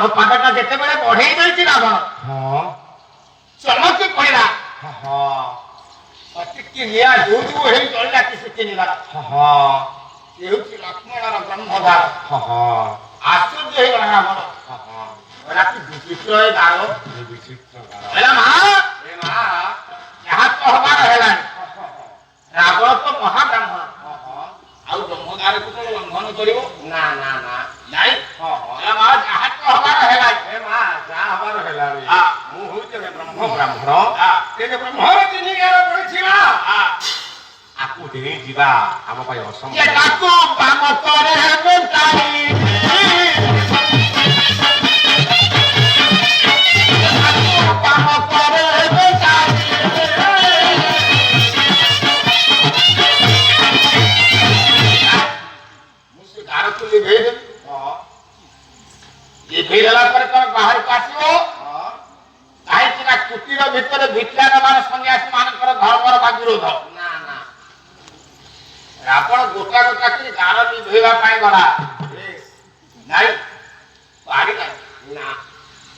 ବାମ ପାଦଟା ଯେତେବେଳେ ବଢେଇ ଦେଇଛି ରାବଣ ଚମକି ପଡିଲା ଅତିକି ନିଆଁ ଯୋଉ ହେଇ ଚଳିଲା କିଛି ଚିହ୍ନିଗଲା ସେ ହେଉଛି ଲକ୍ଷ୍ମଣର ବ୍ରହ୍ମଦାର ଆଶ୍ଚର୍ଯ୍ୟ ହେଇଗଲା ରାବଣ ରାତି ବିଚିତ୍ର ଏ ଗାର ହେଲା ମା ଯାହା ତ ହବାର ହେଲାଣି ରାବଣ ତ ମହାବ୍ରାହ୍ମଣ ଆଉ ବ୍ରହ୍ମଦାରକୁ ତ ଲଙ୍ଘନ କରିବ ନା ନା ନା ନାଇଁ ମା ଯାହା ତ ହବାର ହେଲାଣି ମା ଯାହା ହବାର ହେଲାଣି ମୁଁ ହଉଛି ବ୍ରହ୍ମ ବ୍ରାହ୍ମଣ ବ୍ରହ୍ମର ତିନି ଗାର ପଡିଛି ମା ଆକୁ ଦେଇ ଯିବା ଆମ ପାଇଁ ଅସମ୍ଭବ ତାକୁ ବାମ କରେ লিভেইদেলা পরে তুমি বাহারକୁ ଆସିବ କାହିଁକି ନା କୁଟୀର ଭିତରେ ଭିକ୍ଷାର ସନ୍ନ୍ୟାସୀ ମାନଙ୍କର ଧର୍ମର ବା ବିରୋଧ ନା ନା ରାବଣ ଗୋଟା ଗୋଟା କରି ଗାର ଲିଭେଇବା ପାଇଁ ଗଲା ନାଇଁ ବାହାରି ନା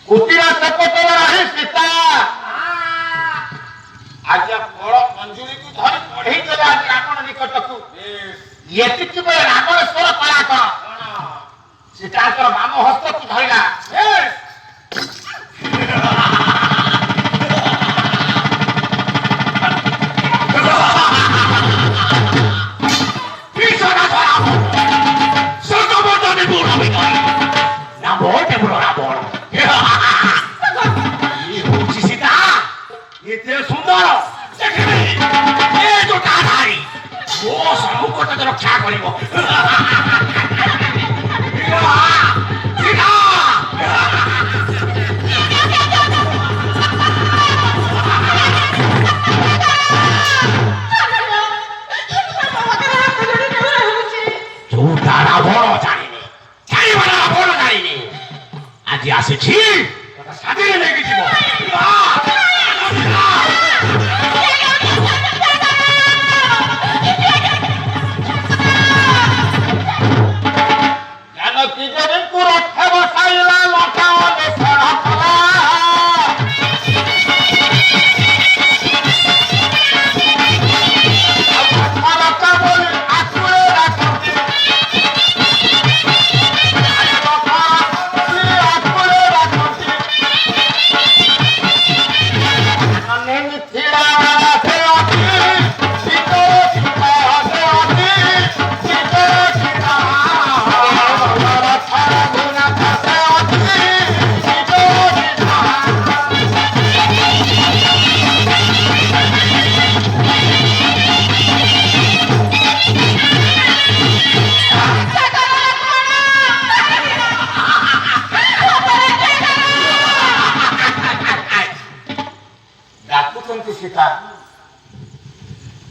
କୁଟୀର ସେପଟରେ ରହି ସୀତା ଆଜି ଫଳ ମଞ୍ଜୁରୀକୁ ଧରି ପଢେଇ ଦେଲେ ଆଜି ରାବଣ ନିକଟକୁ ଏତିକି ବେଳେ ରାବଣ ସ୍ୱର କଳା କଣ ସୀତାଙ୍କର ବାମ ହସ୍ତକୁ ଧରିଲା ସୁନ୍ଦର ମୋ ସମ୍ମୁଖ ରକ୍ଷା କରିବ ଆଜି ଆସିଛି ସାଥିରେ ନେଇକି ଯିବ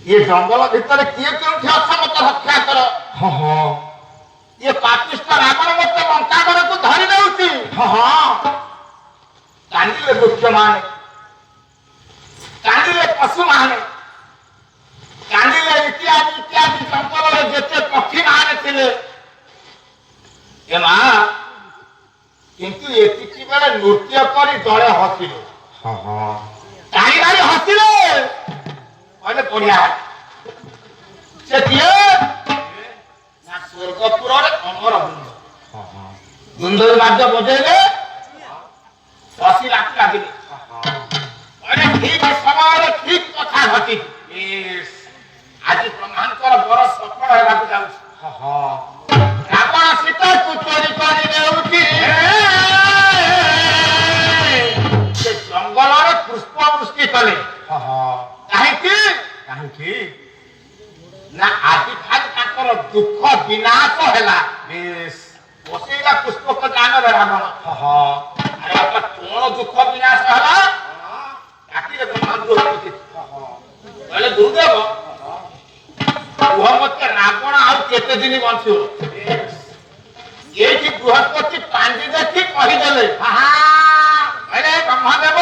ये जंगल भितर किए क्योंकि अच्छा मत रक्षा कर ये पापिष्ट रावण मत लंका घर को धरी देउची कांदिले वृक्ष माने कांदिले पशु माने कांदिले इत्यादि इत्यादि जंगल जेते पक्षी माने थिले ए मा किंतु एतिकी बेले नृत्य करी दळे हसिले काई गाड़ी हसिले कहले बढ़िया से किए ना स्वर्गपुर अमर बृंद बृंद बाद्य बजेले हसी लगे ठीक समय ठीक कथा घटी आज ब्रह्मांडर बर सफल होगा रावण सीता को चोरी कर जंगल पुष्प वृष्टि कले कहीं ना आदि भाग दुख विनाश है बसैला पुष्प को जान रावण अरे कौन दुख विनाश है दुर्देव कुह मत रावण आउ केते दिन बंचो ये बृहस्पति पांडी देखी कहीदेले अरे ब्रह्मदेव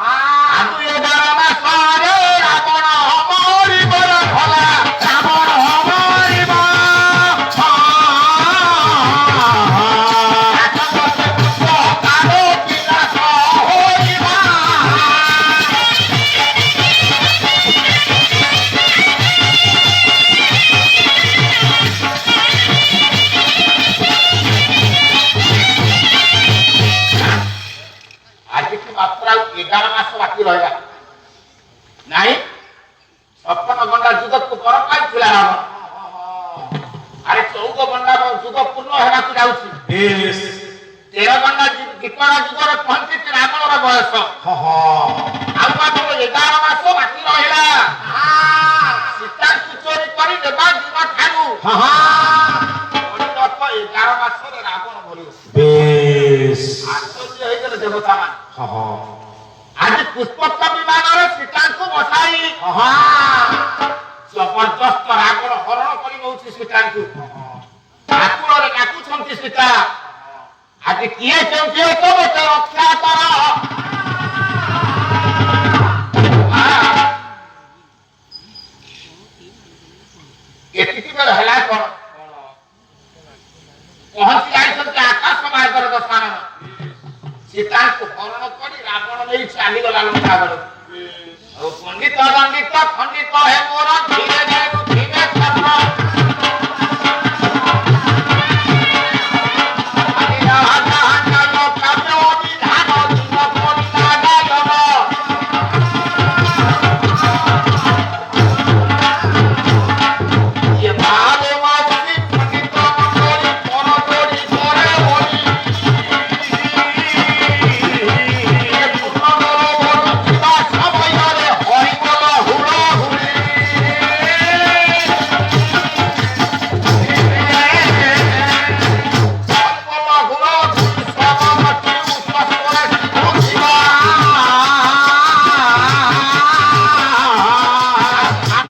आज ये रावण हमारी बड़ भला रावण हमारी बड़ 14 ଗଣ୍ଡା ଯୁଗ ପୂର୍ଣ୍ଣ ହେବାକୁ ଯାଉଛି। ବେଶ 13 ଗଣ୍ଡା ଦ୍ୱିତୀୟ ଯୁଗରେ ପହଞ୍ଚିଛି ରାବଣର ବୟସ। ଆଉ ମାତ୍ର 11 ମାସ ବାକି ରହିଲା ସୀତାଙ୍କୁ ଚୋରି କରି ନେବା ଯିବା ଠାରୁ। 11 ମାସରେ ରାବଣ ମରିବ। ବେଶ ଆଶ୍ଚର୍ଯ୍ୟ ହେଇଗଲେ ଦେବତା ମାନେ। ଆଜି ପୁଷ୍ପକ ବିମାନରେ ସୀତାଙ୍କୁ ବସାଇ ଜବରଦସ୍ତ ରାବଣ ହରଣ କରି ନେଉଛି ସୀତାଙ୍କୁ। ଠାକୁରରେ ଡାକୁଛନ୍ତି ସୀତା ଆଜି କିଏ କେଉଁଠି ଅଛ ମୋତେ ରକ୍ଷା କର। ଏତିକି ବେଳେ ହେଲା କଣ ପହଞ୍ଚି ଯାଇଛନ୍ତି ଆକାଶ ମାର୍ଗର ଦଶାନନ। ସୀତାଙ୍କୁ ହରଣ କରି ରାବଣ ନେଇ ଚାଲିଗଲା ଲଙ୍କା ବେଳକୁ। ଆଉ ପଣ୍ଡିତ ଦଣ୍ଡିତ ଖଣ୍ଡିତ ହେ ମୋର ଧୀରେ ଧୀରେ